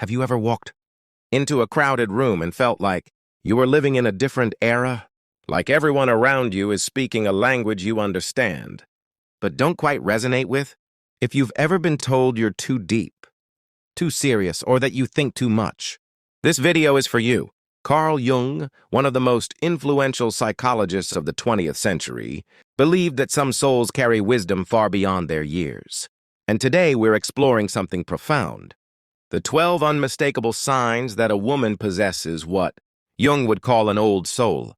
Have you ever walked into a crowded room and felt like you were living in a different era? Like everyone around you is speaking a language you understand, but don't quite resonate with? If you've ever been told you're too deep, too serious, or that you think too much, this video is for you. Carl Jung, one of the most influential psychologists of the 20th century, believed that some souls carry wisdom far beyond their years. And today we're exploring something profound. The 12 unmistakable signs that a woman possesses what Jung would call an old soul.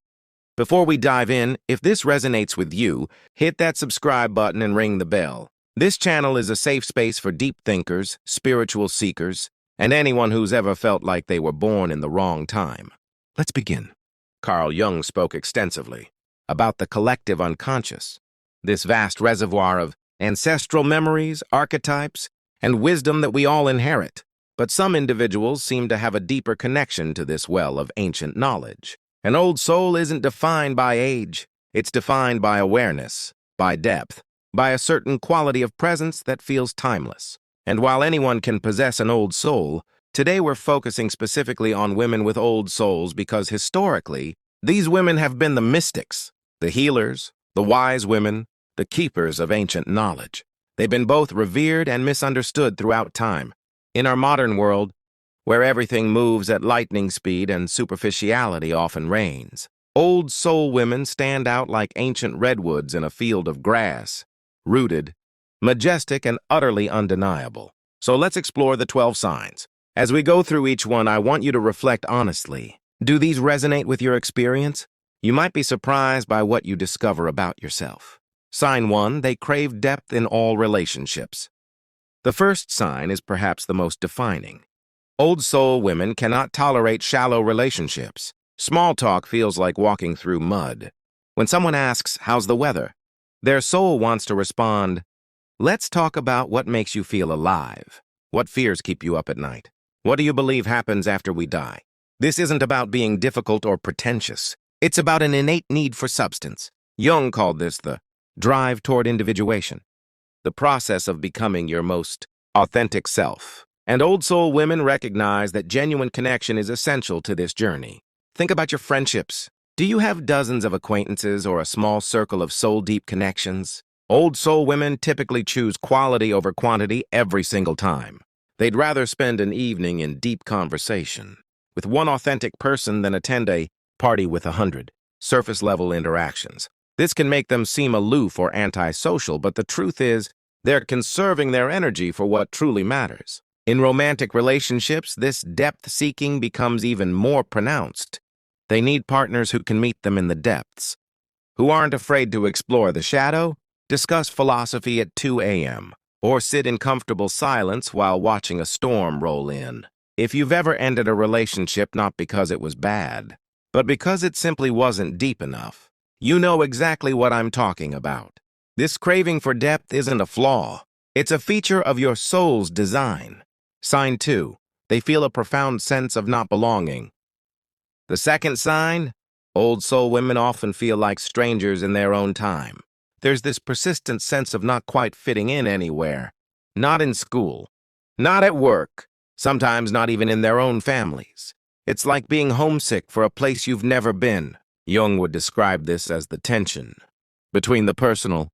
Before we dive in, if this resonates with you, hit that subscribe button and ring the bell. This channel is a safe space for deep thinkers, spiritual seekers, and anyone who's ever felt like they were born in the wrong time. Let's begin. Carl Jung spoke extensively about the collective unconscious, this vast reservoir of ancestral memories, archetypes, and wisdom that we all inherit. But some individuals seem to have a deeper connection to this well of ancient knowledge. An old soul isn't defined by age. It's defined by awareness, by depth, by a certain quality of presence that feels timeless. And while anyone can possess an old soul, today we're focusing specifically on women with old souls because historically, these women have been the mystics, the healers, the wise women, the keepers of ancient knowledge. They've been both revered and misunderstood throughout time. In our modern world, where everything moves at lightning speed and superficiality often reigns, old soul women stand out like ancient redwoods in a field of grass, rooted, majestic, and utterly undeniable. So let's explore the 12 signs. As we go through each one, I want you to reflect honestly. Do these resonate with your experience? You might be surprised by what you discover about yourself. Sign 1, they crave depth in all relationships. The first sign is perhaps the most defining. Old soul women cannot tolerate shallow relationships. Small talk feels like walking through mud. When someone asks, "How's the weather?" their soul wants to respond, "Let's talk about what makes you feel alive. What fears keep you up at night? What do you believe happens after we die?" This isn't about being difficult or pretentious. It's about an innate need for substance. Jung called this the drive toward individuation, the process of becoming your most authentic self. And old soul women recognize that genuine connection is essential to this journey. Think about your friendships. Do you have dozens of acquaintances or a small circle of soul-deep connections? Old soul women typically choose quality over quantity every single time. They'd rather spend an evening in deep conversation with one authentic person than attend a party with 100 surface-level interactions. This can make them seem aloof or antisocial, but the truth is, they're conserving their energy for what truly matters. In romantic relationships, this depth-seeking becomes even more pronounced. They need partners who can meet them in the depths, who aren't afraid to explore the shadow, discuss philosophy at 2 a.m., or sit in comfortable silence while watching a storm roll in. If you've ever ended a relationship not because it was bad, but because it simply wasn't deep enough, you know exactly what I'm talking about. This craving for depth isn't a flaw. It's a feature of your soul's design. Sign 2, they feel a profound sense of not belonging. The second sign, old soul women often feel like strangers in their own time. There's this persistent sense of not quite fitting in anywhere. Not in school, not at work, sometimes not even in their own families. It's like being homesick for a place you've never been. Jung would describe this as the tension between the personal,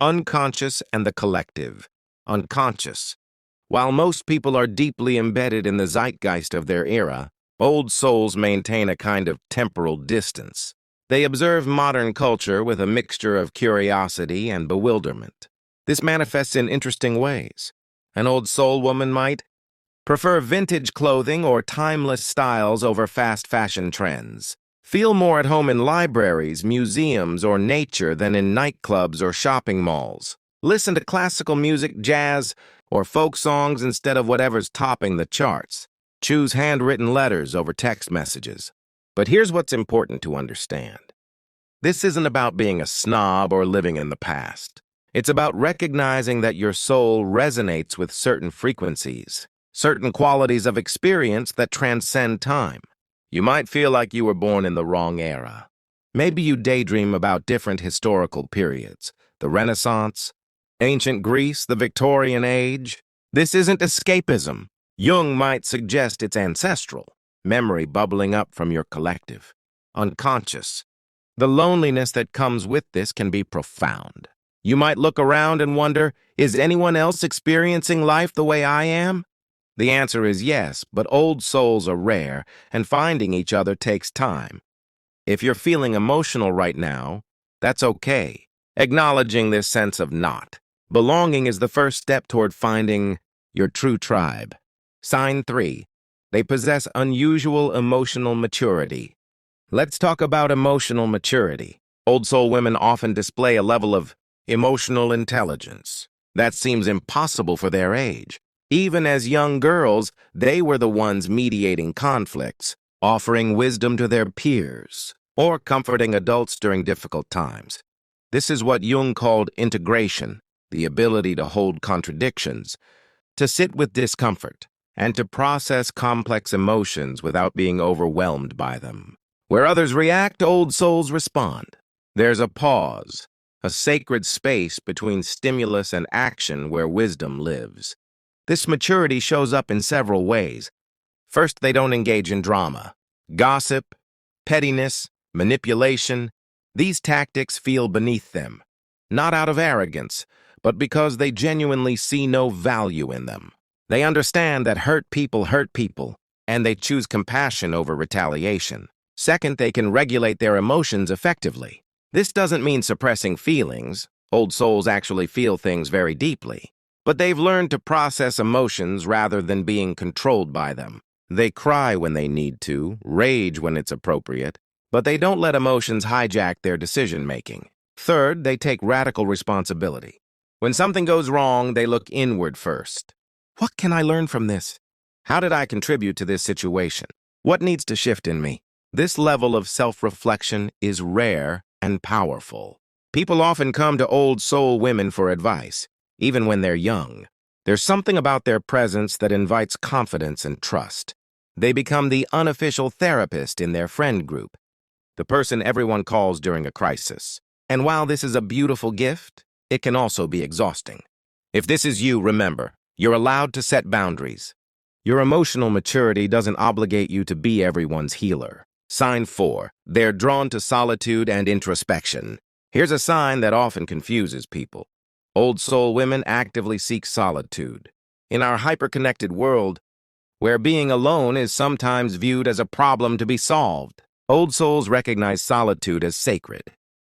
unconscious, and the collective, unconscious. While most people are deeply embedded in the zeitgeist of their era, old souls maintain a kind of temporal distance. They observe modern culture with a mixture of curiosity and bewilderment. This manifests in interesting ways. An old soul woman might prefer vintage clothing or timeless styles over fast fashion trends. Feel more at home in libraries, museums, or nature than in nightclubs or shopping malls. Listen to classical music, jazz, or folk songs instead of whatever's topping the charts. Choose handwritten letters over text messages. But here's what's important to understand. This isn't about being a snob or living in the past. It's about recognizing that your soul resonates with certain frequencies, certain qualities of experience that transcend time. You might feel like you were born in the wrong era. Maybe you daydream about different historical periods, the Renaissance, ancient Greece, the Victorian age. This isn't escapism. Jung might suggest it's ancestral, memory bubbling up from your collective, unconscious. The loneliness that comes with this can be profound. You might look around and wonder, is anyone else experiencing life the way I am? The answer is yes, but old souls are rare, and finding each other takes time. If you're feeling emotional right now, that's okay. Acknowledging this sense of not belonging is the first step toward finding your true tribe. Sign 3. They possess unusual emotional maturity. Let's talk about emotional maturity. Old soul women often display a level of emotional intelligence that seems impossible for their age. Even as young girls, they were the ones mediating conflicts, offering wisdom to their peers, or comforting adults during difficult times. This is what Jung called integration, the ability to hold contradictions, to sit with discomfort, and to process complex emotions without being overwhelmed by them. Where others react, old souls respond. There's a pause, a sacred space between stimulus and action where wisdom lives. This maturity shows up in several ways. First, they don't engage in drama. Gossip, pettiness, manipulation, these tactics feel beneath them, not out of arrogance, but because they genuinely see no value in them. They understand that hurt people, and they choose compassion over retaliation. Second, they can regulate their emotions effectively. This doesn't mean suppressing feelings. Old souls actually feel things very deeply. But they've learned to process emotions rather than being controlled by them. They cry when they need to, rage when it's appropriate, but they don't let emotions hijack their decision-making. Third, they take radical responsibility. When something goes wrong, they look inward first. What can I learn from this? How did I contribute to this situation? What needs to shift in me? This level of self-reflection is rare and powerful. People often come to old soul women for advice, even when they're young. There's something about their presence that invites confidence and trust. They become the unofficial therapist in their friend group, the person everyone calls during a crisis. And while this is a beautiful gift, it can also be exhausting. If this is you, remember, you're allowed to set boundaries. Your emotional maturity doesn't obligate you to be everyone's healer. Sign 4. They're drawn to solitude and introspection. Here's a sign that often confuses people. Old soul women actively seek solitude. In our hyper-connected world, where being alone is sometimes viewed as a problem to be solved, old souls recognize solitude as sacred.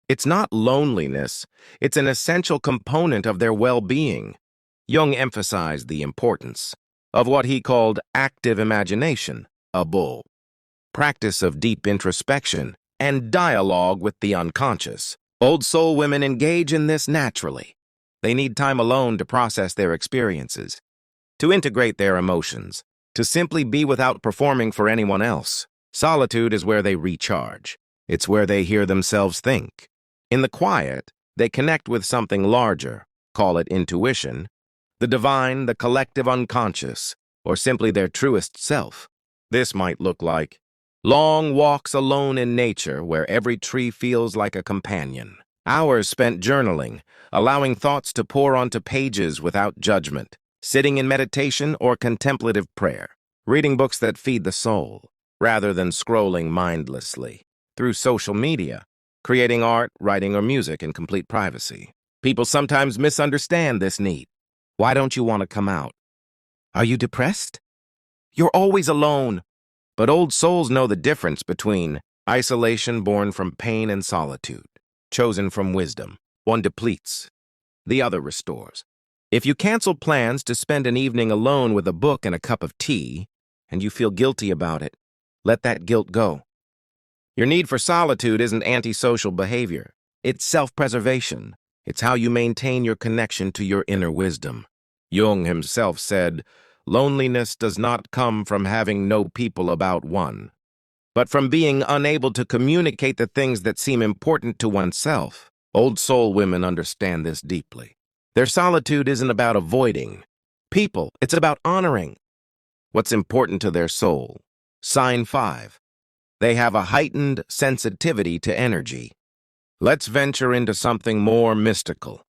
It's not loneliness, it's an essential component of their well-being. Jung emphasized the importance of what he called active imagination, a bull, practice of deep introspection, and dialogue with the unconscious. Old soul women engage in this naturally. They need time alone to process their experiences, to integrate their emotions, to simply be without performing for anyone else. Solitude is where they recharge. It's where they hear themselves think. In the quiet, they connect with something larger, call it intuition, the divine, the collective unconscious, or simply their truest self. This might look like long walks alone in nature where every tree feels like a companion. Hours spent journaling, allowing thoughts to pour onto pages without judgment, sitting in meditation or contemplative prayer, reading books that feed the soul, rather than scrolling mindlessly, through social media, creating art, writing, or music in complete privacy. People sometimes misunderstand this need. Why don't you want to come out? Are you depressed? You're always alone. But old souls know the difference between isolation born from pain and solitude, chosen from wisdom. One depletes, the other restores. If you cancel plans to spend an evening alone with a book and a cup of tea, and you feel guilty about it, let that guilt go. Your need for solitude isn't antisocial behavior. It's self-preservation. It's how you maintain your connection to your inner wisdom. Jung himself said, "Loneliness does not come from having no people about one, but from being unable to communicate the things that seem important to oneself." Old soul women understand this deeply. Their solitude isn't about avoiding people, it's about honoring what's important to their soul. Sign 5. They have a heightened sensitivity to energy. Let's venture into something more mystical.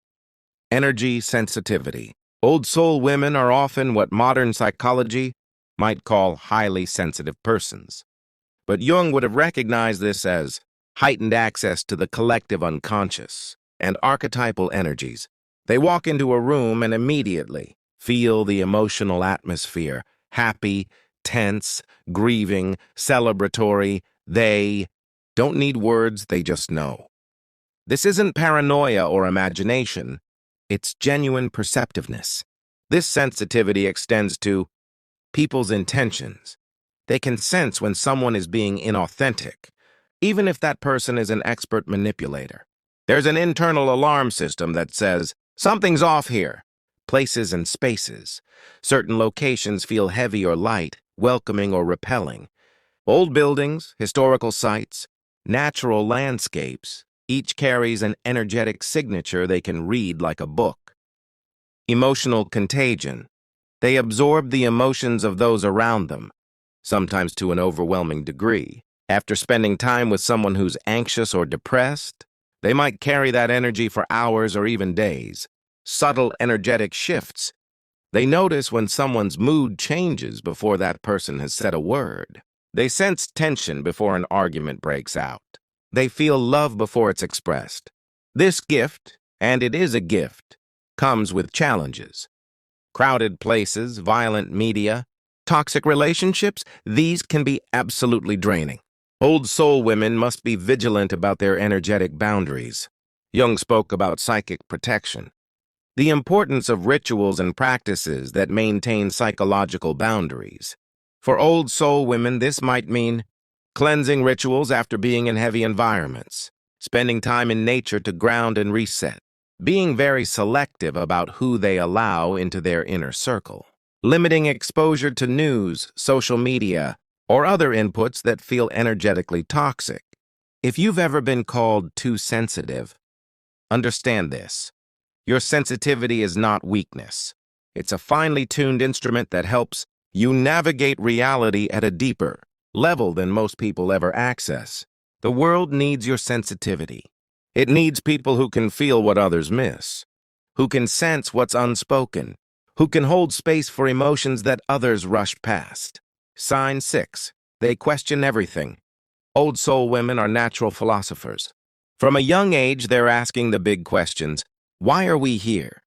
Energy sensitivity. Old soul women are often what modern psychology might call highly sensitive persons. But Jung would have recognized this as heightened access to the collective unconscious and archetypal energies. They walk into a room and immediately feel the emotional atmosphere, happy, tense, grieving, celebratory. They don't need words, they just know. This isn't paranoia or imagination, it's genuine perceptiveness. This sensitivity extends to people's intentions. They can sense when someone is being inauthentic, even if that person is an expert manipulator. There's an internal alarm system that says, something's off here. Places and spaces. Certain locations feel heavy or light, welcoming or repelling. Old buildings, historical sites, natural landscapes, each carries an energetic signature they can read like a book. Emotional contagion. They absorb the emotions of those around them, sometimes to an overwhelming degree. After spending time with someone who's anxious or depressed, they might carry that energy for hours or even days. Subtle energetic shifts. They notice when someone's mood changes before that person has said a word. They sense tension before an argument breaks out. They feel love before it's expressed. This gift, and it is a gift, comes with challenges. Crowded places, violent media, toxic relationships, these can be absolutely draining. Old soul women must be vigilant about their energetic boundaries. Jung spoke about psychic protection. The importance of rituals and practices that maintain psychological boundaries. For old soul women, this might mean cleansing rituals after being in heavy environments, spending time in nature to ground and reset, being very selective about who they allow into their inner circle, limiting exposure to news, social media, or other inputs that feel energetically toxic. If you've ever been called too sensitive, understand this. Your sensitivity is not weakness. It's a finely tuned instrument that helps you navigate reality at a deeper level than most people ever access. The world needs your sensitivity. It needs people who can feel what others miss, who can sense what's unspoken, who can hold space for emotions that others rush past. Sign 6. They question everything. Old soul women are natural philosophers. From a young age, they're asking the big questions. Why are we here?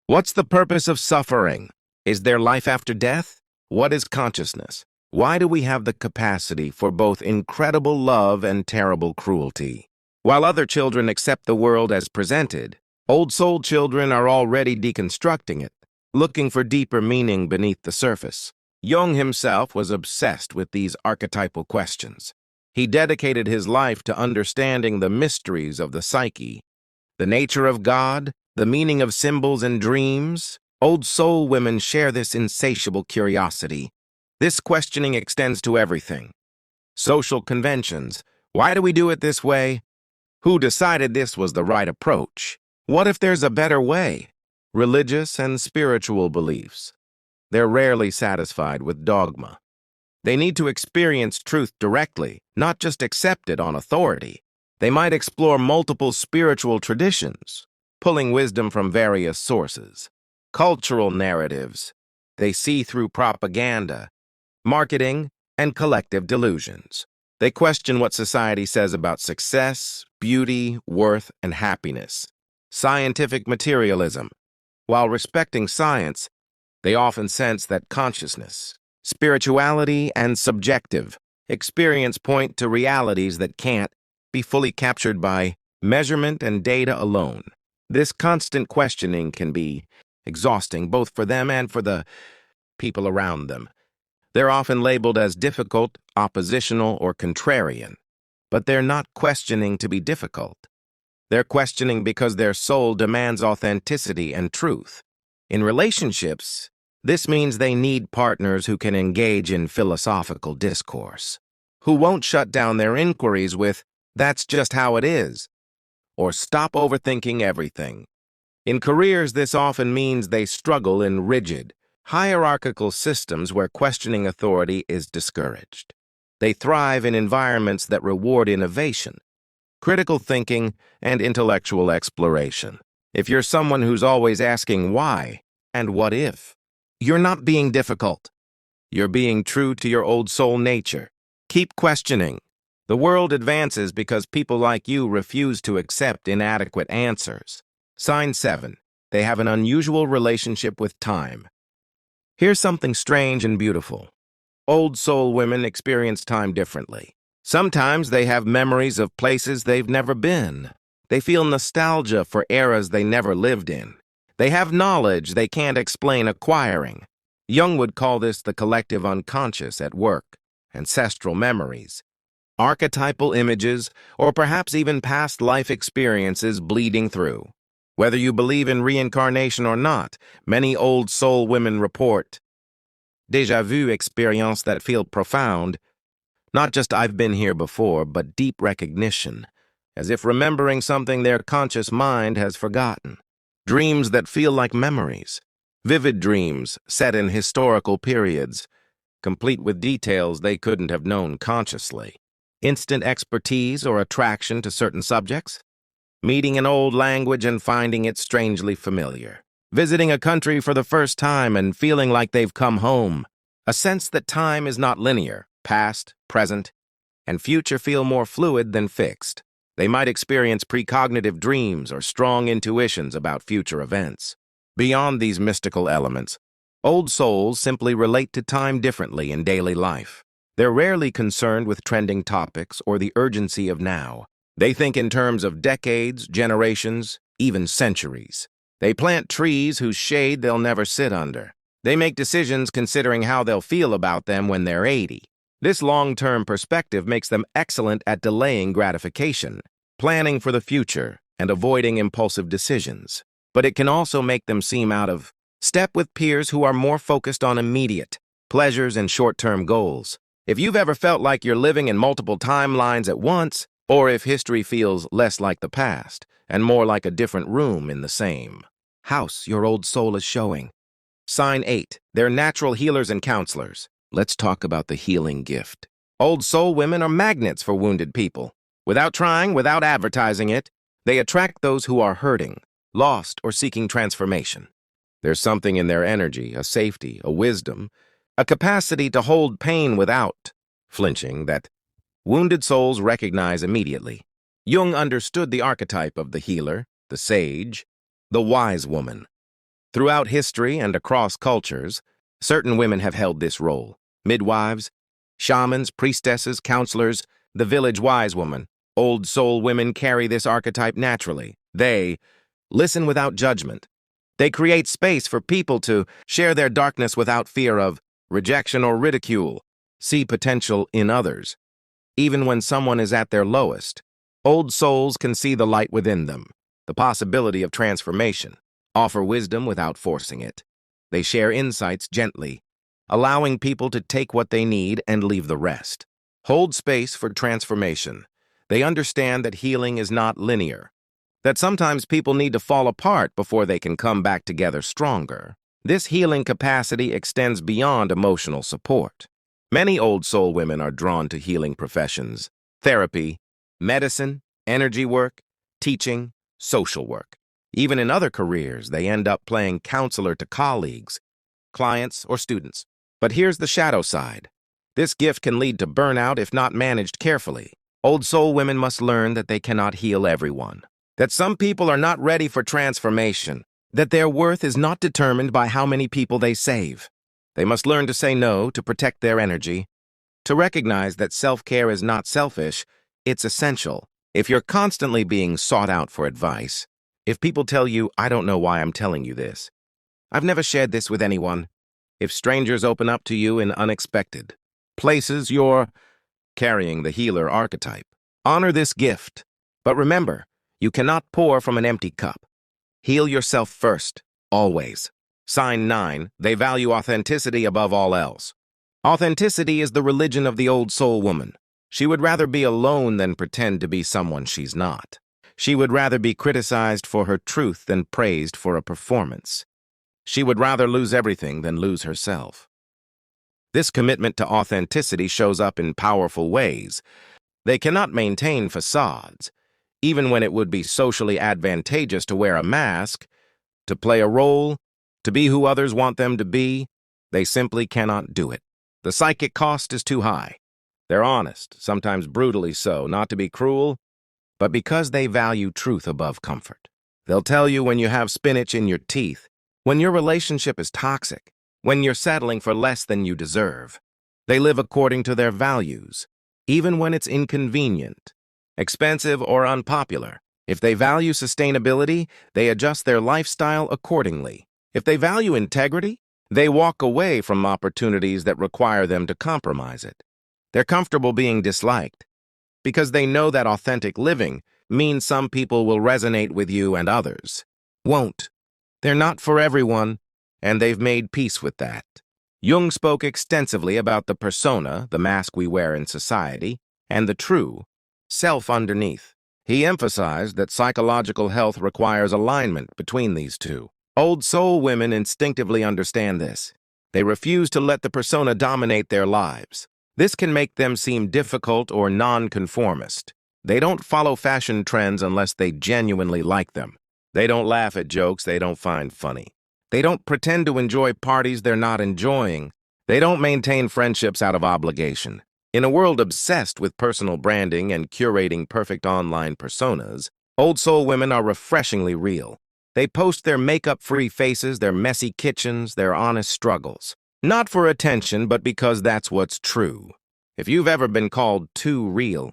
What's the purpose of suffering? Is there life after death? What is consciousness? Why do we have the capacity for both incredible love and terrible cruelty? While other children accept the world as presented, old soul children are already deconstructing it, looking for deeper meaning beneath the surface. Jung himself was obsessed with these archetypal questions. He dedicated his life to understanding the mysteries of the psyche, the nature of God, the meaning of symbols and dreams. Old soul women share this insatiable curiosity. This questioning extends to everything. Social conventions. Why do we do it this way? Who decided this was the right approach? What if there's a better way? Religious and spiritual beliefs. They're rarely satisfied with dogma. They need to experience truth directly, not just accept it on authority. They might explore multiple spiritual traditions, pulling wisdom from various sources. Cultural narratives. They see through propaganda, marketing, and collective delusions. They question what society says about success, beauty, worth, and happiness. Scientific materialism. While respecting science, they often sense that consciousness, spirituality, and subjective experience point to realities that can't be fully captured by measurement and data alone. This constant questioning can be exhausting both for them and for the people around them. They're often labeled as difficult, oppositional, or contrarian, but they're not questioning to be difficult. They're questioning because their soul demands authenticity and truth. In relationships, this means they need partners who can engage in philosophical discourse, who won't shut down their inquiries with, "That's just how it is," or "Stop overthinking everything." In careers, this often means they struggle in rigid, hierarchical systems where questioning authority is discouraged. They thrive in environments that reward innovation, critical thinking, and intellectual exploration. If you're someone who's always asking why and what if, you're not being difficult. You're being true to your old soul nature. Keep questioning. The world advances because people like you refuse to accept inadequate answers. Sign 7. They have an unusual relationship with time. Here's something strange and beautiful. Old soul women experience time differently. Sometimes they have memories of places they've never been. They feel nostalgia for eras they never lived in. They have knowledge they can't explain acquiring. Jung would call this the collective unconscious at work, ancestral memories, archetypal images, or perhaps even past life experiences bleeding through. Whether you believe in reincarnation or not, many old soul women report déjà vu experiences that feel profound, not just I've been here before, but deep recognition, as if remembering something their conscious mind has forgotten. Dreams that feel like memories, vivid dreams set in historical periods, complete with details they couldn't have known consciously. Instant expertise or attraction to certain subjects, meeting an old language and finding it strangely familiar. Visiting a country for the first time and feeling like they've come home. A sense that time is not linear, past, present, and future feel more fluid than fixed. They might experience precognitive dreams or strong intuitions about future events. Beyond these mystical elements, old souls simply relate to time differently in daily life. They're rarely concerned with trending topics or the urgency of now. They think in terms of decades, generations, even centuries. They plant trees whose shade they'll never sit under. They make decisions considering how they'll feel about them when they're 80. This long-term perspective makes them excellent at delaying gratification, planning for the future, and avoiding impulsive decisions. But it can also make them seem out of step with peers who are more focused on immediate pleasures and short-term goals. If you've ever felt like you're living in multiple timelines at once, or if history feels less like the past and more like a different room in the same house your old soul is showing. Sign 8. They're natural healers and counselors. Let's talk about the healing gift. Old soul women are magnets for wounded people. Without trying, without advertising it, they attract those who are hurting, lost, or seeking transformation. There's something in their energy, a safety, a wisdom, a capacity to hold pain without flinching that wounded souls recognize immediately. Jung understood the archetype of the healer, the sage, the wise woman. Throughout history and across cultures, certain women have held this role. Midwives, shamans, priestesses, counselors, the village wise woman. Old soul women carry this archetype naturally. They listen without judgment. They create space for people to share their darkness without fear of rejection or ridicule. See potential in others. Even when someone is at their lowest, old souls can see the light within them, the possibility of transformation, offer wisdom without forcing it. They share insights gently, allowing people to take what they need and leave the rest. Hold space for transformation. They understand that healing is not linear, that sometimes people need to fall apart before they can come back together stronger. This healing capacity extends beyond emotional support. Many old soul women are drawn to healing professions: therapy, medicine, energy work, teaching, social work. Even in other careers, they end up playing counselor to colleagues, clients, or students. But here's the shadow side. This gift can lead to burnout if not managed carefully. Old soul women must learn that they cannot heal everyone, that some people are not ready for transformation, that their worth is not determined by how many people they save. They must learn to say no to protect their energy, to recognize that self-care is not selfish, it's essential. If you're constantly being sought out for advice, if people tell you, "I don't know why I'm telling you this. I've never shared this with anyone." If strangers open up to you in unexpected places, you're carrying the healer archetype. Honor this gift. But remember, you cannot pour from an empty cup. Heal yourself first, always. Sign 9. They value authenticity above all else. Authenticity is the religion of the old soul woman. She would rather be alone than pretend to be someone she's not. She would rather be criticized for her truth than praised for a performance. She would rather lose everything than lose herself. This commitment to authenticity shows up in powerful ways. They cannot maintain facades, even when it would be socially advantageous to wear a mask, to play a role, to be who others want them to be. They simply cannot do it. The psychic cost is too high. They're honest, sometimes brutally so, not to be cruel, but because they value truth above comfort. They'll tell you when you have spinach in your teeth, when your relationship is toxic, when you're settling for less than you deserve. They live according to their values, even when it's inconvenient, expensive, or unpopular. If they value sustainability, they adjust their lifestyle accordingly. If they value integrity, they walk away from opportunities that require them to compromise it. They're comfortable being disliked because they know that authentic living means some people will resonate with you and others won't. They're not for everyone, and they've made peace with that. Jung spoke extensively about the persona, the mask we wear in society, and the true self underneath. He emphasized that psychological health requires alignment between these two. Old soul women instinctively understand this. They refuse to let the persona dominate their lives. This can make them seem difficult or nonconformist. They don't follow fashion trends unless they genuinely like them. They don't laugh at jokes they don't find funny. They don't pretend to enjoy parties they're not enjoying. They don't maintain friendships out of obligation. In a world obsessed with personal branding and curating perfect online personas, old soul women are refreshingly real. They post their makeup-free faces, their messy kitchens, their honest struggles. Not for attention, but because that's what's true. If you've ever been called too real,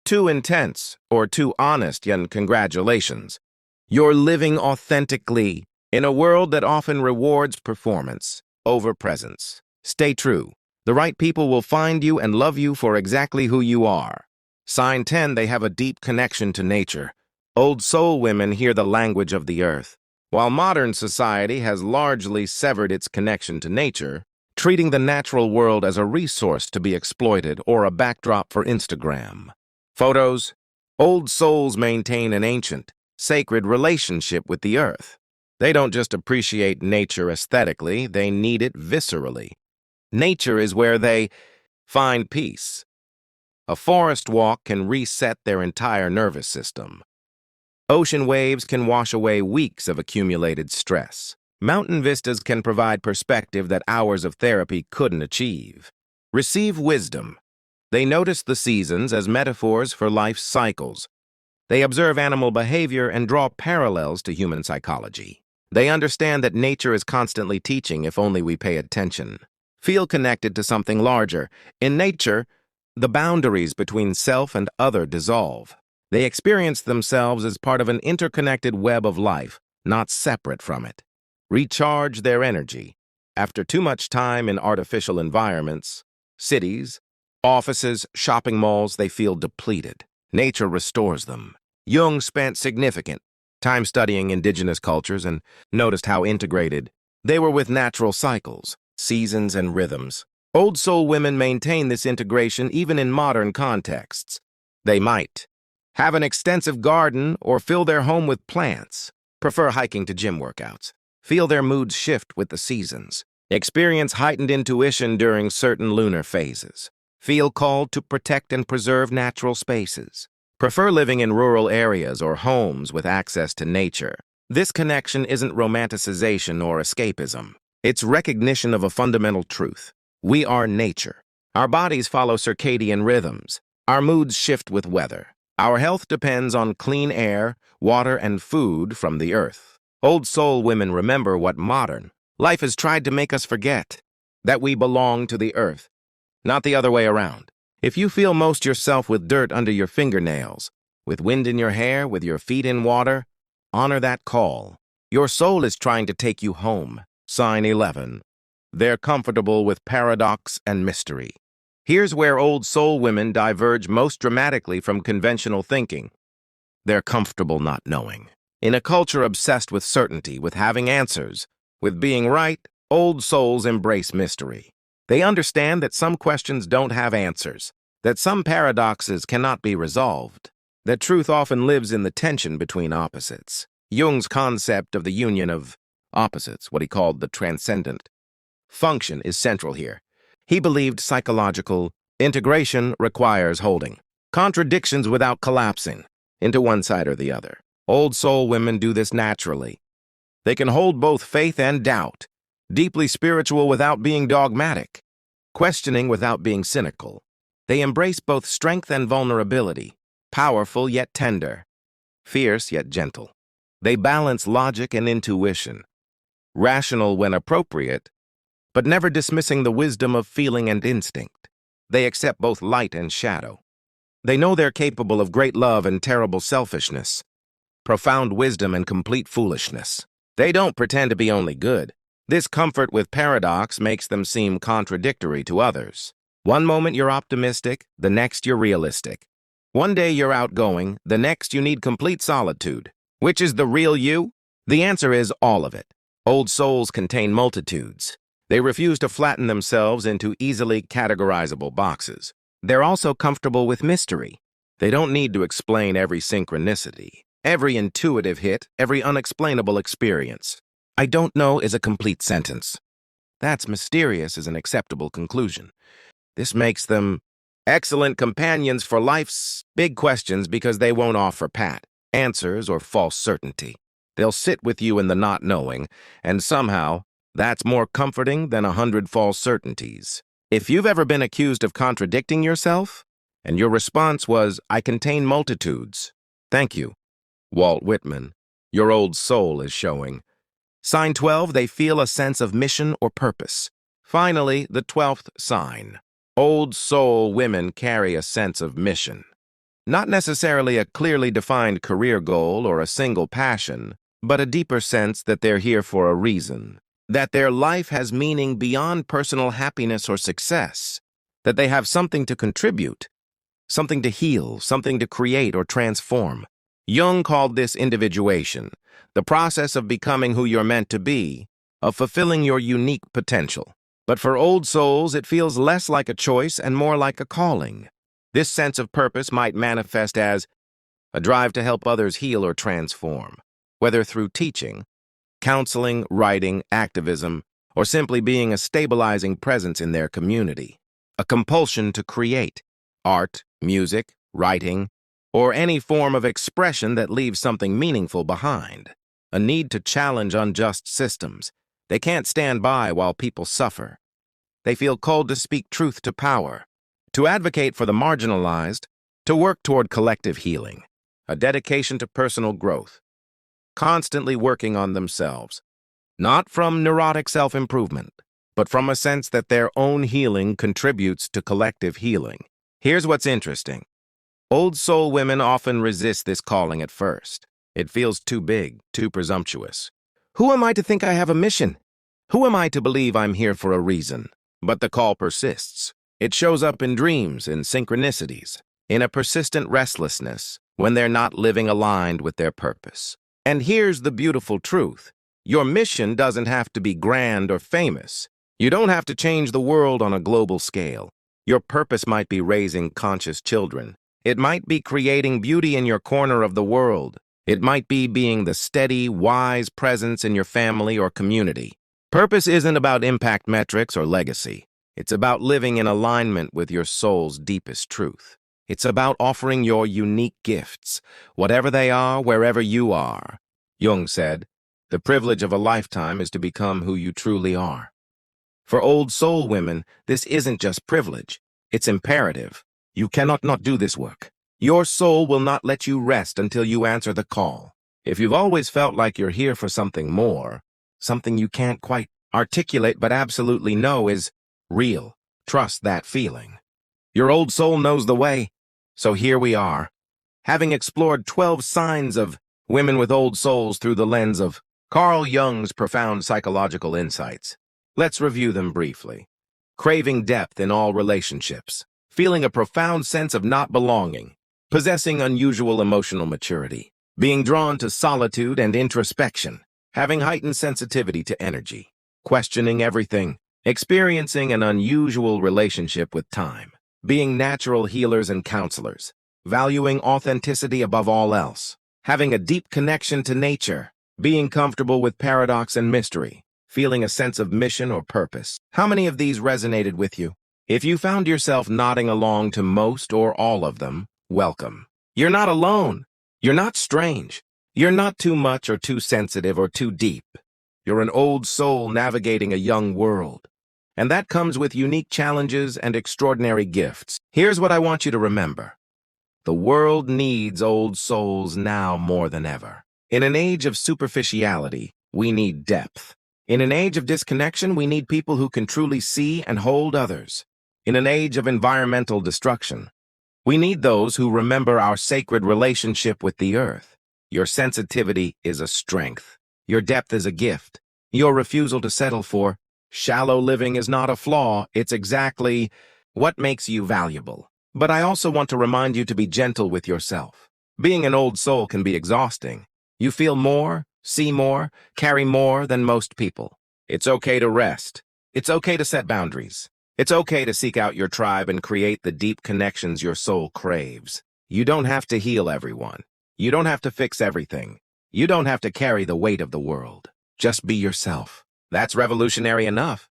too intense, or too honest, then congratulations. You're living authentically in a world that often rewards performance over presence. Stay true. The right people will find you and love you for exactly who you are. Sign 10, they have a deep connection to nature. Old soul women hear the language of the earth. While modern society has largely severed its connection to nature, treating the natural world as a resource to be exploited or a backdrop for Instagram photos, old souls maintain an ancient, sacred relationship with the earth. They don't just appreciate nature aesthetically, they need it viscerally. Nature is where they find peace. A forest walk can reset their entire nervous system. Ocean waves can wash away weeks of accumulated stress. Mountain vistas can provide perspective that hours of therapy couldn't achieve. Receive wisdom. They notice the seasons as metaphors for life's cycles. They observe animal behavior and draw parallels to human psychology. They understand that nature is constantly teaching if only we pay attention. Feel connected to something larger. In nature, the boundaries between self and other dissolve. They experience themselves as part of an interconnected web of life, not separate from it. Recharge their energy. After too much time in artificial environments, cities, offices, shopping malls, they feel depleted. Nature restores them. Jung spent significant time studying indigenous cultures and noticed how integrated they were with natural cycles, seasons, and rhythms. Old soul women maintain this integration even in modern contexts. They might have an extensive garden or fill their home with plants, prefer hiking to gym workouts, feel their moods shift with the seasons, experience heightened intuition during certain lunar phases, feel called to protect and preserve natural spaces, prefer living in rural areas or homes with access to nature. This connection isn't romanticization or escapism. It's recognition of a fundamental truth. We are nature. Our bodies follow circadian rhythms. Our moods shift with weather. Our health depends on clean air, water, and food from the earth. Old soul women remember what modern life has tried to make us forget, that we belong to the earth, not the other way around. If you feel most yourself with dirt under your fingernails, with wind in your hair, with your feet in water, honor that call. Your soul is trying to take you home. Sign 11. They're comfortable with paradox and mystery. Here's where old soul women diverge most dramatically from conventional thinking. They're comfortable not knowing. In a culture obsessed with certainty, with having answers, with being right, old souls embrace mystery. They understand that some questions don't have answers, that some paradoxes cannot be resolved, that truth often lives in the tension between opposites. Jung's concept of the union of opposites, what he called the transcendent function, is central here. He believed psychological integration requires holding contradictions without collapsing into one side or the other. Old soul women do this naturally. They can hold both faith and doubt, deeply spiritual without being dogmatic. questioning without being cynical. They embrace both strength and vulnerability, powerful yet tender, fierce yet gentle. They balance logic and intuition, rational when appropriate, but never dismissing the wisdom of feeling and instinct. They accept both light and shadow. They know they're capable of great love and terrible selfishness, profound wisdom and complete foolishness. They don't pretend to be only good. This comfort with paradox makes them seem contradictory to others. One moment you're optimistic, the next you're realistic. One day you're outgoing, the next you need complete solitude. Which is the real you? The answer is all of it. Old souls contain multitudes. They refuse to flatten themselves into easily categorizable boxes. They're also comfortable with mystery. They don't need to explain every synchronicity, every intuitive hit, every unexplainable experience. I don't know is a complete sentence. That's mysterious is an acceptable conclusion. This makes them excellent companions for life's big questions because they won't offer pat answers or false certainty. They'll sit with you in the not knowing, and somehow, that's more comforting than 100 false certainties. If you've ever been accused of contradicting yourself, and your response was, I contain multitudes, thank you, Walt Whitman, your old soul is showing. Sign 12, they feel a sense of mission or purpose. Finally, the 12th sign. Old soul women carry a sense of mission. Not necessarily a clearly defined career goal or a single passion, but a deeper sense that they're here for a reason, that their life has meaning beyond personal happiness or success, that they have something to contribute, something to heal, something to create or transform. Jung called this individuation, the process of becoming who you're meant to be, of fulfilling your unique potential. But for old souls, it feels less like a choice and more like a calling. This sense of purpose might manifest as a drive to help others heal or transform, whether through teaching, counseling, writing, activism, or simply being a stabilizing presence in their community. A compulsion to create art, music, writing, or any form of expression that leaves something meaningful behind. A need to challenge unjust systems. They can't stand by while people suffer. They feel called to speak truth to power, to advocate for the marginalized, to work toward collective healing, a dedication to personal growth, constantly working on themselves, not from neurotic self-improvement, but from a sense that their own healing contributes to collective healing. Here's what's interesting. Old soul women often resist this calling at first. It feels too big, too presumptuous. Who am I to think I have a mission? Who am I to believe I'm here for a reason? But the call persists. It shows up in dreams, in synchronicities, in a persistent restlessness when they're not living aligned with their purpose. And here's the beautiful truth. Your mission doesn't have to be grand or famous. You don't have to change the world on a global scale. Your purpose might be raising conscious children. It might be creating beauty in your corner of the world. It might be being the steady, wise presence in your family or community. Purpose isn't about impact metrics or legacy. It's about living in alignment with your soul's deepest truth. It's about offering your unique gifts, whatever they are, wherever you are. Jung said, the privilege of a lifetime is to become who you truly are. For old soul women, this isn't just privilege. It's imperative. You cannot not do this work. Your soul will not let you rest until you answer the call. If you've always felt like you're here for something more, something you can't quite articulate but absolutely know is real, trust that feeling. Your old soul knows the way. So here we are, having explored 12 signs of women with old souls through the lens of Carl Jung's profound psychological insights. Let's review them briefly. Craving depth in all relationships, feeling a profound sense of not belonging, possessing unusual emotional maturity, being drawn to solitude and introspection, having heightened sensitivity to energy, questioning everything, experiencing an unusual relationship with time, being natural healers and counselors, valuing authenticity above all else, having a deep connection to nature, being comfortable with paradox and mystery, feeling a sense of mission or purpose. How many of these resonated with you? If you found yourself nodding along to most or all of them, welcome. You're not alone. You're not strange. You're not too much or too sensitive or too deep. You're an old soul navigating a young world. And that comes with unique challenges and extraordinary gifts. Here's what I want you to remember. The world needs old souls now more than ever. In an age of superficiality, we need depth. In an age of disconnection, we need people who can truly see and hold others. In an age of environmental destruction, we need those who remember our sacred relationship with the earth. Your sensitivity is a strength. Your depth is a gift. Your refusal to settle for shallow living is not a flaw. It's exactly what makes you valuable. But I also want to remind you to be gentle with yourself. Being an old soul can be exhausting. You feel more, see more, carry more than most people. It's okay to rest. It's okay to set boundaries. It's okay to seek out your tribe and create the deep connections your soul craves. You don't have to heal everyone. You don't have to fix everything. You don't have to carry the weight of the world. Just be yourself. That's revolutionary enough.